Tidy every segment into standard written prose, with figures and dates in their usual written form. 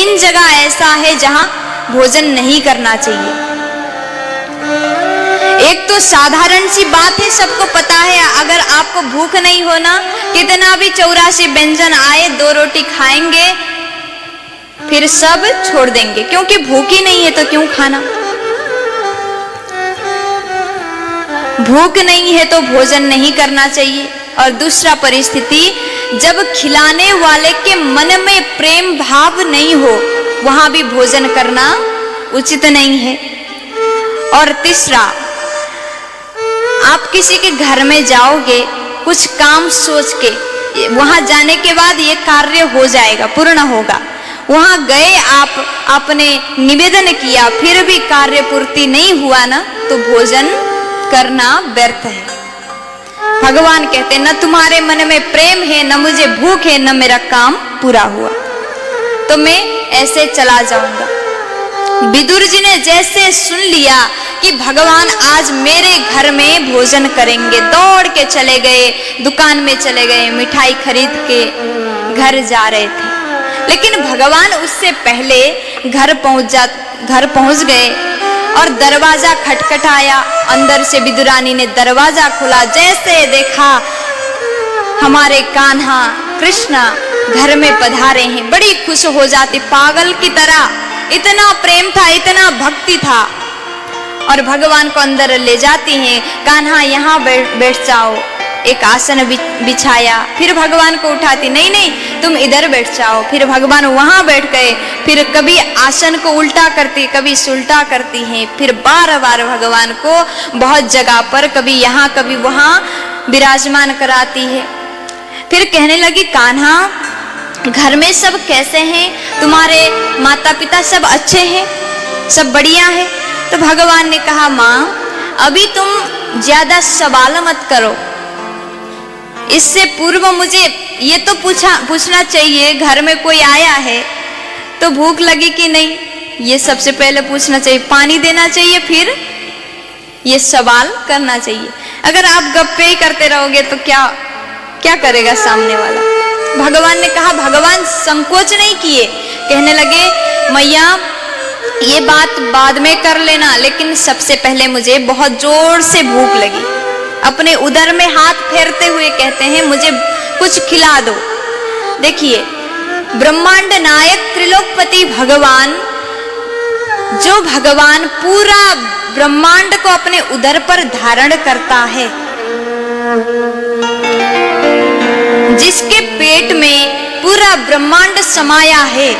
तीन जगह ऐसा है जहां भोजन नहीं करना चाहिए। एक तो साधारण सी बात है, सबको पता है, अगर आपको भूख नहीं हो ना, कितना भी 84 व्यंजन आए, 2 रोटी खाएंगे फिर सब छोड़ देंगे, क्योंकि भूख ही नहीं है तो क्यों खाना। भूख नहीं है तो भोजन नहीं करना चाहिए। और दूसरा परिस्थिति, जब खिलाने वाले के मन में प्रेम भाव नहीं हो, वहां भी भोजन करना उचित नहीं है। और तीसरा, आप किसी के घर में जाओगे कुछ काम सोच के, वहां जाने के बाद ये कार्य हो जाएगा, पूर्ण होगा। वहां गए, आपने निवेदन किया, फिर भी कार्य पूर्ति नहीं हुआ ना, तो भोजन करना व्यर्थ है। भगवान कहते न तुम्हारे मन में प्रेम है, न मुझे भूख है, न मेरा काम पूरा हुआ, तो मैं ऐसे चला जाऊंगा। विदुर जी ने जैसे सुन लिया कि भगवान आज मेरे घर में भोजन करेंगे, दौड़ के चले गए, दुकान में चले गए, मिठाई खरीद के घर जा रहे थे। लेकिन भगवान उससे पहले घर पहुंच गए और दरवाजा खटखटाया। अंदर से विदुरानी ने दरवाजा खोला, जैसे देखा हमारे कान्हा कृष्ण घर में पधारे हैं, बड़ी खुश हो जाती, पागल की तरह। इतना प्रेम था, इतना भक्ति था। और भगवान को अंदर ले जाती हैं, कान्हा यहाँ बैठ जाओ। एक आसन बिछाया, फिर भगवान को उठाती, नहीं नहीं तुम इधर बैठ जाओ। फिर भगवान वहां बैठ गए, फिर कभी आसन को उल्टा करती, कभी सुल्टा करती हैं। फिर बार बार भगवान को बहुत जगह पर, कभी यहाँ कभी वहां विराजमान कराती है। फिर कहने लगी, कान्हा घर में सब कैसे हैं? तुम्हारे माता पिता सब अच्छे हैं, सब बढ़िया है? तो भगवान ने कहा, माँ अभी तुम ज्यादा सवाल मत करो, इससे पूर्व मुझे ये तो पूछना चाहिए, घर में कोई आया है तो भूख लगी कि नहीं, ये सबसे पहले पूछना चाहिए। पानी देना चाहिए, फिर ये सवाल करना चाहिए। अगर आप गप्पे ही करते रहोगे तो क्या करेगा सामने वाला। भगवान ने कहा, भगवान संकोच नहीं किए, कहने लगे, मैया ये बात बाद में कर लेना, लेकिन सबसे पहले मुझे बहुत जोर से भूख लगी। अपने उदर में हाथ फेरते हुए कहते हैं, मुझे कुछ खिला दो। देखिए, ब्रह्मांड नायक त्रिलोकपति भगवान, जो भगवान पूरा ब्रह्मांड को अपने उदर पर धारण करता है, जिसके पेट में पूरा ब्रह्मांड समाया है,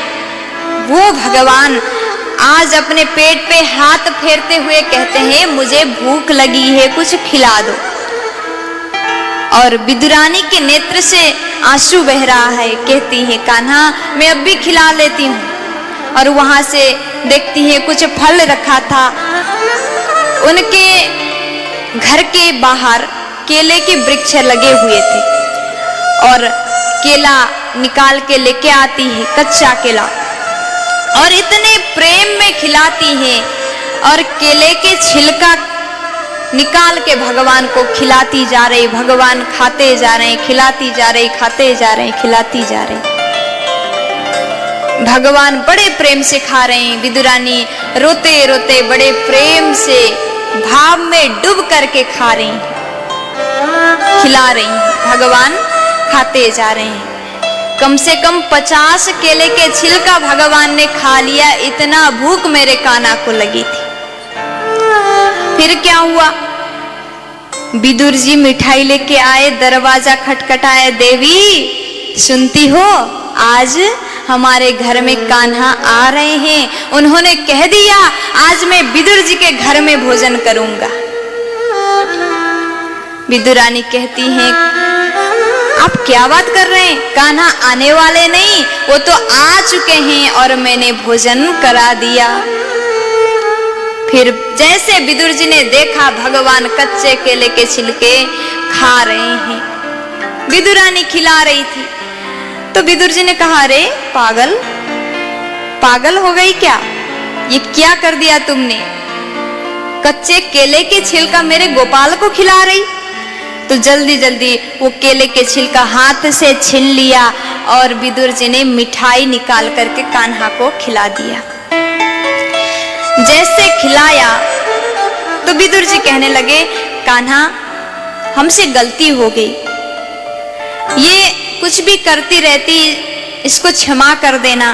वो भगवान आज अपने पेट पे हाथ फेरते हुए कहते हैं, मुझे भूख लगी है, कुछ खिला दो। और विदुरानी के नेत्र से आंसू बह रहा है, कहती है, कान्हा मैं अब भी खिला लेती हूँ। और वहां से देखती है कुछ फल रखा था, उनके घर के बाहर केले के वृक्ष लगे हुए थे, और केला निकाल के लेके आती है, कच्चा केला, और इतने प्रेम में खिलाती है, और केले के छिलका निकाल के भगवान को खिलाती जा रही। भगवान खाते जा रहे, खिलाती जा रही, खाते जा रहे, खिलाती जा रही। भगवान बड़े प्रेम से खा रहे हैं, विदुरानी रोते रोते बड़े प्रेम से भाव में डूब करके खा रही हैं, खिला रही हैं। भगवान खाते जा रहे हैं। कम से कम 50 केले के छिलका भगवान ने खा लिया, इतना भूख मेरे कान्हा को लगी थी। फिर क्या हुआ? विदुर जी मिठाई लेके आए, दरवाजा खटखटाया, देवी सुनती हो, आज हमारे घर में कान्हा आ रहे हैं। उन्होंने कह दिया आज मैं विदुर जी के घर में भोजन करूंगा। विदुरानी कहती हैं, आप क्या बात कर रहे हैं? कान्हा आने वाले नहीं, वो तो आ चुके हैं और मैंने भोजन करा दिया। फिर जैसे विदुर जी ने देखा भगवान कच्चे केले के छिलके खा रहे हैं, विदुरानी खिला रही थी, तो विदुर जी ने कहा, अरे पागल हो गई क्या? ये क्या कर दिया तुमने? कच्चे केले के छिलका मेरे गोपाल को खिला रही? तो जल्दी जल्दी वो केले के छिलका हाथ से छीन लिया और विदुर जी ने मिठाई निकाल करके कान्हा को खिला दिया। जैसे खिलाया तो विदुर जी कहने लगे, कान्हा हमसे गलती हो गई, ये कुछ भी करती रहती, इसको क्षमा कर देना।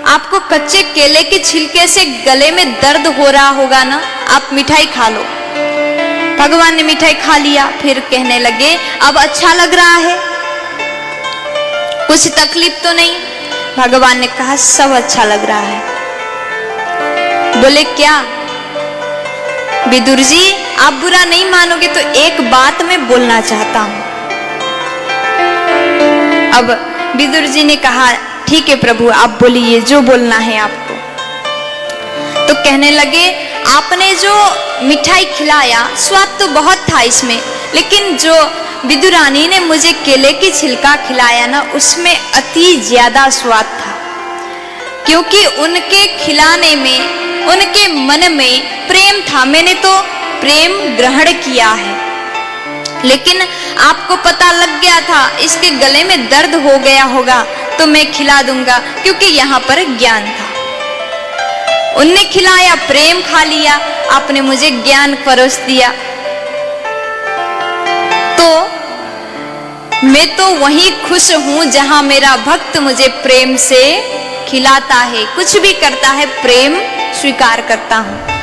आपको कच्चे केले के छिलके से गले में दर्द हो रहा होगा ना, आप मिठाई खा लो। भगवान ने मिठाई खा लिया, फिर कहने लगे अब अच्छा लग रहा है, कुछ तकलीफ तो नहीं? भगवान ने कहा सब अच्छा लग रहा है। बोले क्या? विदुर जी आप बुरा नहीं मानोगे तो एक बात मैं बोलना चाहता हूं। अब विदुर जी ने कहा ठीक है प्रभु आप बोलिए जो बोलना है आपको। तो कहने लगे आपने जो मिठाई खिलाया स्वाद तो बहुत था इसमें, लेकिन जो विदुरानी ने मुझे केले की छिलका खिलाया ना उसमें अति ज्यादा स्वाद था, क्योंकि उनके खिलाने में उनके मन में प्रेम था। मैंने तो प्रेम ग्रहण किया है, लेकिन आपको पता लग गया था इसके गले में दर्द हो गया होगा तो मैं खिला दूंगा, क्योंकि यहाँ पर ज्ञान था। उनने खिलाया, प्रेम खा लिया, आपने मुझे ज्ञान परोस दिया। तो मैं तो वहीं खुश हूं जहां मेरा भक्त मुझे प्रेम से खिलाता है, कुछ भी करता है प्रेम स्वीकार करता हूं।